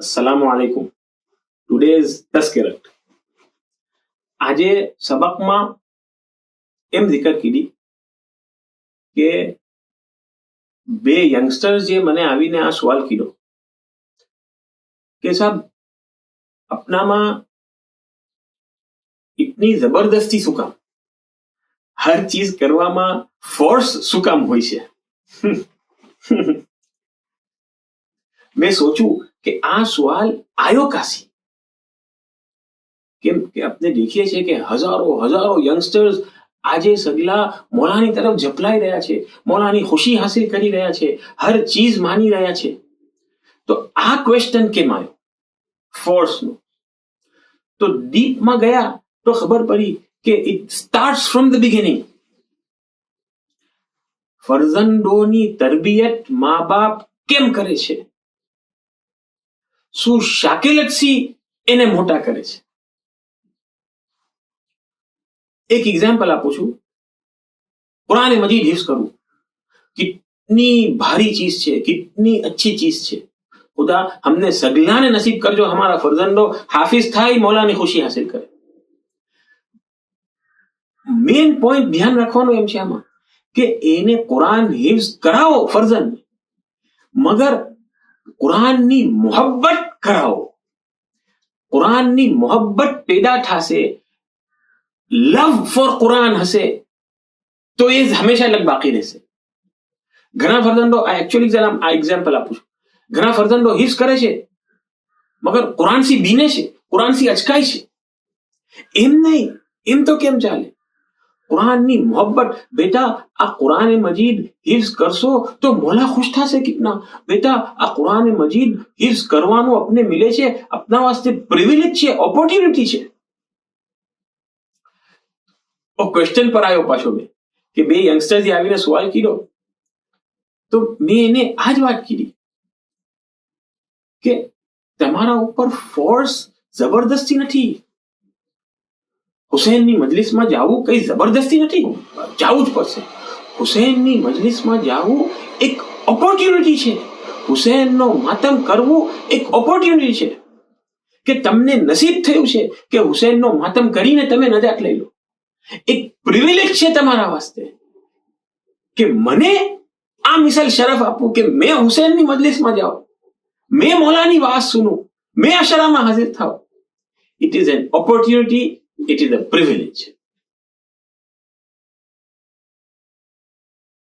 अस्सलामु अलैकुम. Today's તસ્કરત. આજે સબકમાં એમ zikr કીધી કે બે યંગસ્ટર્સ જે મને આવીને આ સવાલ કીધો કે સાહેબ अपनाમાં इतनी जबरदस्ती શું કામ, હર ચીજ કરવામાં ફોર્સ શું કામ હોય છે. મેં સોચું કે આ સવાલ આયો કાસી, કેમ કે આપણે દેખીએ છીએ કે હજારો યંગસ્ટર્સ આજે સગલા મૌલાની તરફ ઝપલાઈ રહ્યા છે, મૌલાની ખુશી હાસિલ કરી રહ્યા છે, હર ચીજ માની રહ્યા છે. તો આ ક્વેશ્ચન કેમ આવ્યો ફોર્સનો? તો ડીપમાં ગયા તો ખબર પડી કે it starts from the beginning. ફરજંદોની તરબિયત મા બાપ કેમ કરે છે? શું શાકિલતથી એને મોટા કરે છે? एक एग्जाम्पल आपको छू, कुरान मजीद हिफ्ज करूं कितनी भारी चीज છે, कितनी अच्छी चीज છે. खुदा हमने सगलाने नसीब करजो हमारा फर्जंदो हाफिज થાય, મૌલાની ખુશી હાસિલ કરે. મેઇન પોઈન્ટ ધ્યાન રાખવાનું એમ છે આમાં કે એને કુરાન હિફ્ઝ કરાવો ફરજંદ, મગર કુરાનની મોહબ્બત કરાવો. કુરાનની મોહબ્બત પેદા થશે, લવ ફોર કુરાન હશે તો એ હંમેશા લગ બાકી રહેશે. ઘણા ફરજંદો આ એકચ્યુઅલી આ એક્ઝામ્પલ આપું છું, ઘણા ફરજંદો હિફ્ઝ કરે છે મગર કુરાન થી બીને છે, કુરાન થી અચકાય છે. એમ નહીં, એમ તો કેમ ચાલે? કુરાનની મોહબ્બત, બેટા આ કુરાન મજીદ હિફ્ઝ કરશો તો મોલા ખુશ થશે કિતના. બેટા આ કુરાન મજીદ હિફ્ઝ કરવાનું આપને મિલે છે, આપના વાસ્તે પ્રિવિલેજ છે, ઓપોર્ચ્યુનિટી છે. ક્વેશ્ચન પર આવ્યો પાછો મેં કે બે યંગસ્ટર્સ આવીને સવાલ કીધો તો મેં એને આ જ વાત કીધી કે તમારા ઉપર ફોર્સ જબરદસ્તી નથી. હુસૈનની મજલિસમાં જાવું કઈ જબરદસ્તી નથી, જાવું જ પડશે. હુસૈનની મજલિસમાં જાવું એક ઓપોર્ચ્યુનિટી છે. હુસૈનનો માતમ કરવું એક ઓપોર્ચ્યુનિટી છે કે તમને નસીબ થયું છે કે હુસૈનનો માતમ કરીને તમે નજાત લઈ લો. એક પ્રિવિલેજ છે તમારા વાસ્તે કે મને આ મિસાલ શરફ આપું કે મેં હુસૈનની મજલિસમાં જાઉં, મેં મૌલાની વાત સુનું, મેં અશરામાં હાજર થાઉં. It is an opportunity, it is a privilege.